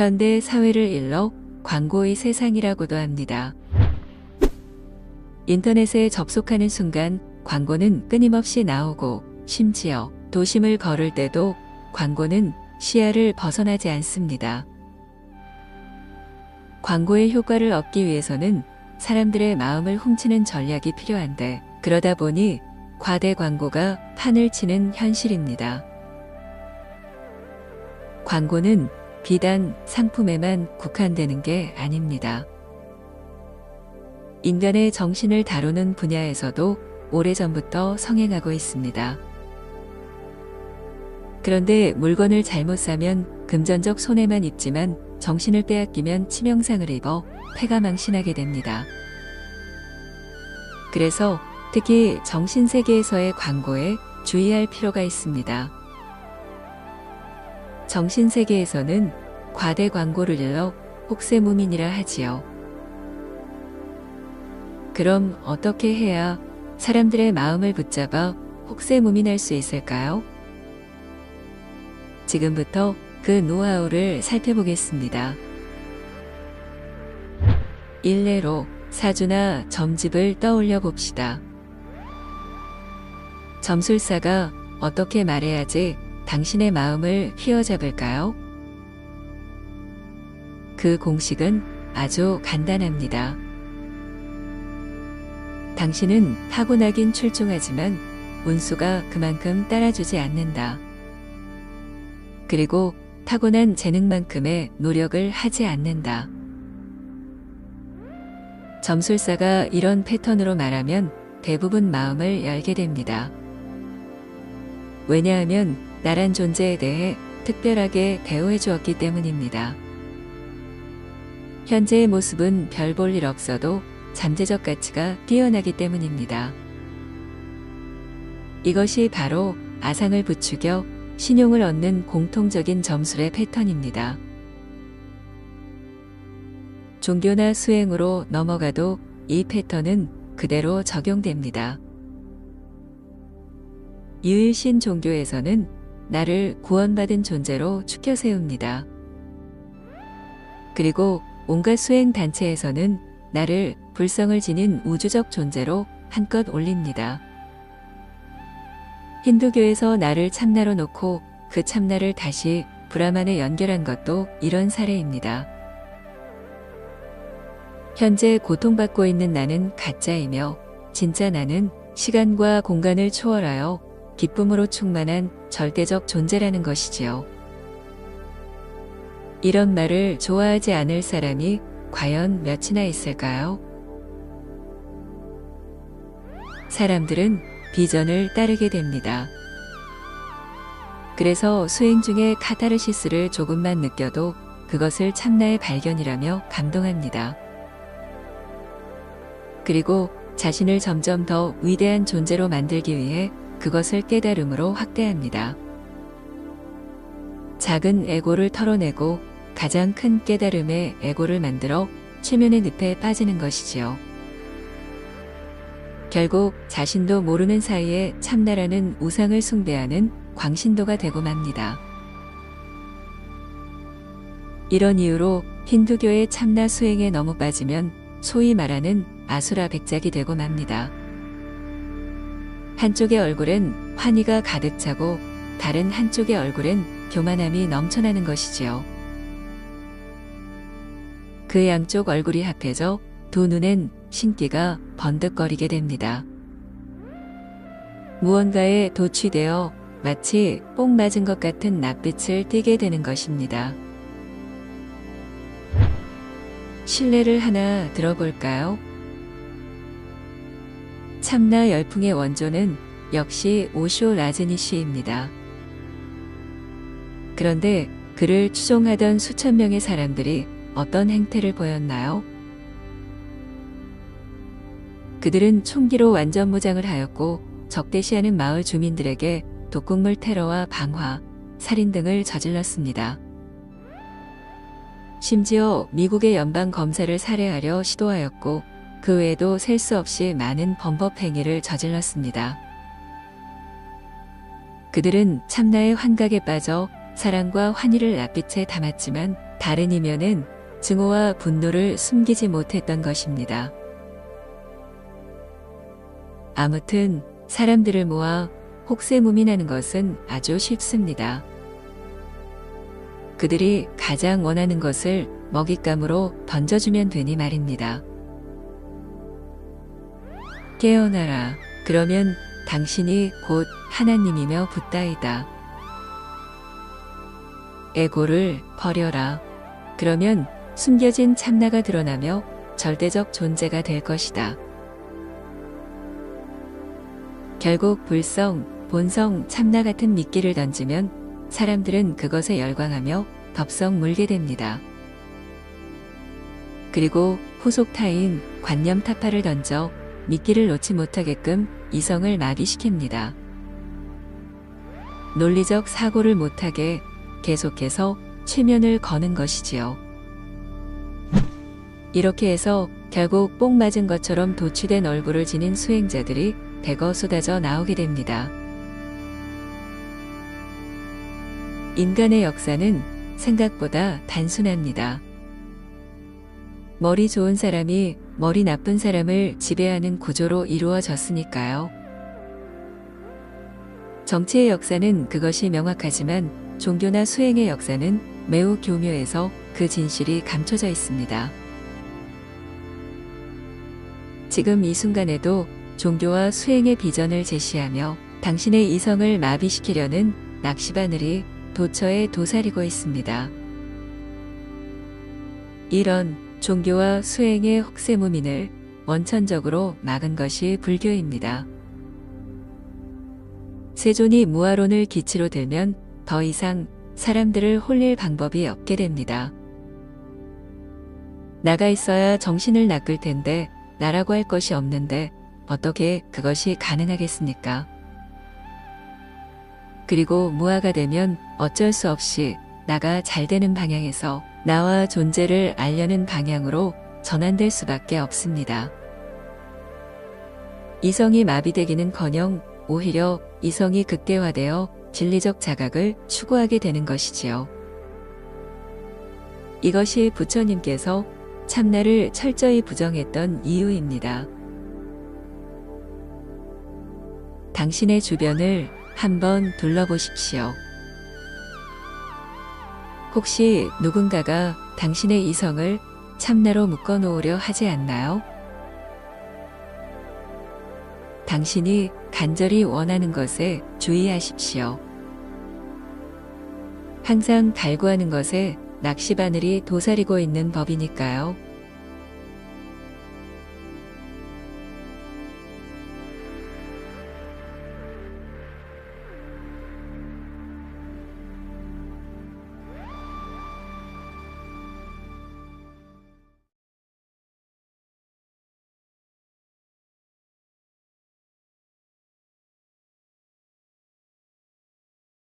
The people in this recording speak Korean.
현대 사회를 일러 광고의 세상이라고도 합니다. 인터넷에 접속하는 순간 광고는 끊임없이 나오고 심지어 도심을 걸을 때도 광고는 시야를 벗어나지 않습니다. 광고의 효과를 얻기 위해서는 사람들의 마음을 훔치는 전략이 필요한데 그러다 보니 과대 광고가 판을 치는 현실입니다. 광고는 비단 상품에만 국한되는 게 아닙니다. 인간의 정신을 다루는 분야에서도 오래전부터 성행하고 있습니다. 그런데 물건을 잘못 사면 금전적 손해만 입지만 정신을 빼앗기면 치명상을 입어 패가망신하게 됩니다. 그래서 특히 정신세계에서의 광고에 주의할 필요가 있습니다. 정신세계에서는 과대 광고를 일러 혹세무민이라 하지요. 그럼 어떻게 해야 사람들의 마음을 붙잡아 혹세무민할 수 있을까요? 지금부터 그 노하우를 살펴보겠습니다. 일례로 사주나 점집을 떠올려 봅시다. 점술사가 어떻게 말해야지 당신의 마음을 휘어잡을까요? 그 공식은 아주 간단합니다. 당신은 타고나긴 출중하지만 운수가 그만큼 따라주지 않는다. 그리고 타고난 재능만큼의 노력을 하지 않는다. 점술사가 이런 패턴으로 말하면 대부분 마음을 열게 됩니다. 왜냐하면 나란 존재에 대해 특별하게 대우해 주었기 때문입니다. 현재의 모습은 별 볼 일 없어도 잠재적 가치가 뛰어나기 때문입니다. 이것이 바로 아상을 부추겨 신용을 얻는 공통적인 점술의 패턴입니다. 종교나 수행으로 넘어가도 이 패턴은 그대로 적용됩니다. 유일신 종교에서는 나를 구원받은 존재로 추켜 세웁니다. 그리고 온갖 수행 단체에서는 나를 불성을 지닌 우주적 존재로 한껏 올립니다. 힌두교에서 나를 참나로 놓고 그 참나를 다시 브라만에 연결한 것도 이런 사례입니다. 현재 고통받고 있는 나는 가짜이며 진짜 나는 시간과 공간을 초월하여 기쁨으로 충만한 절대적 존재라는 것이지요. 이런 말을 좋아하지 않을 사람이 과연 몇이나 있을까요? 사람들은 비전을 따르게 됩니다. 그래서 수행 중에 카타르시스를 조금만 느껴도 그것을 참나의 발견이라며 감동합니다. 그리고 자신을 점점 더 위대한 존재로 만들기 위해 그것을 깨달음으로 확대합니다. 작은 에고를 털어내고 가장 큰 깨달음의 에고를 만들어 최면의 늪에 빠지는 것이지요. 결국 자신도 모르는 사이에 참나라는 우상을 숭배하는 광신도가 되고 맙니다. 이런 이유로 힌두교의 참나 수행에 너무 빠지면 소위 말하는 아수라 백작이 되고 맙니다. 한쪽의 얼굴엔 환희가 가득 차고 다른 한쪽의 얼굴엔 교만함이 넘쳐나는 것이지요. 그 양쪽 얼굴이 합해져 두 눈엔 신기가 번득거리게 됩니다. 무언가에 도취되어 마치 뽕 맞은 것 같은 낯빛을 띠게 되는 것입니다. 실례를 하나 들어볼까요? 참나 열풍의 원조는 역시 오쇼 라즈니시입니다. 그런데 그를 추종하던 수천 명의 사람들이 어떤 행태를 보였나요? 그들은 총기로 완전 무장을 하였고 적대시하는 마을 주민들에게 독극물 테러와 방화, 살인 등을 저질렀습니다. 심지어 미국의 연방 검사를 살해하려 시도하였고 그 외에도 셀 수 없이 많은 범법 행위를 저질렀습니다. 그들은 참나의 환각에 빠져 사랑과 환희를 낯빛에 담았지만 다른 이면은 증오와 분노를 숨기지 못했던 것입니다. 아무튼 사람들을 모아 혹세무민하는 것은 아주 쉽습니다. 그들이 가장 원하는 것을 먹잇감으로 던져주면 되니 말입니다. 깨어나라. 그러면 당신이 곧 하나님이며 붙다이다. 에고를 버려라. 그러면 숨겨진 참나가 드러나며 절대적 존재가 될 것이다. 결국 불성, 본성, 참나 같은 미끼를 던지면 사람들은 그것에 열광하며 덥석 물게 됩니다. 그리고 후속타인 관념 타파를 던져 미끼를 놓지 못하게끔 이성을 마비시킵니다. 논리적 사고를 못하게 계속해서 최면을 거는 것이지요. 이렇게 해서 결국 뽕 맞은 것처럼 도취된 얼굴을 지닌 수행자들이 대거 쏟아져 나오게 됩니다. 인간의 역사는 생각보다 단순합니다. 머리 좋은 사람이 머리 나쁜 사람을 지배하는 구조로 이루어졌으니까요. 정치의 역사는 그것이 명확하지만 종교나 수행의 역사는 매우 교묘해서 그 진실이 감춰져 있습니다. 지금 이 순간에도 종교와 수행의 비전을 제시하며 당신의 이성을 마비시키려는 낚시바늘이 도처에 도사리고 있습니다. 이런 종교와 수행의 혹세무민을 원천적으로 막은 것이 불교입니다. 세존이 무아론을 기치로 들면 더 이상 사람들을 홀릴 방법이 없게 됩니다. 나가 있어야 정신을 낚을 텐데 나라고 할 것이 없는데 어떻게 그것이 가능하겠습니까? 그리고 무아가 되면 어쩔 수 없이 나가 잘 되는 방향에서 나와 존재를 알려는 방향으로 전환될 수밖에 없습니다. 이성이 마비되기는커녕 오히려 이성이 극대화되어 진리적 자각을 추구하게 되는 것이지요. 이것이 부처님께서 참나를 철저히 부정했던 이유입니다. 당신의 주변을 한번 둘러보십시오. 혹시 누군가가 당신의 이성을 참나로 묶어놓으려 하지 않나요? 당신이 간절히 원하는 것에 주의하십시오. 항상 갈구하는 것에 낚시바늘이 도사리고 있는 법이니까요.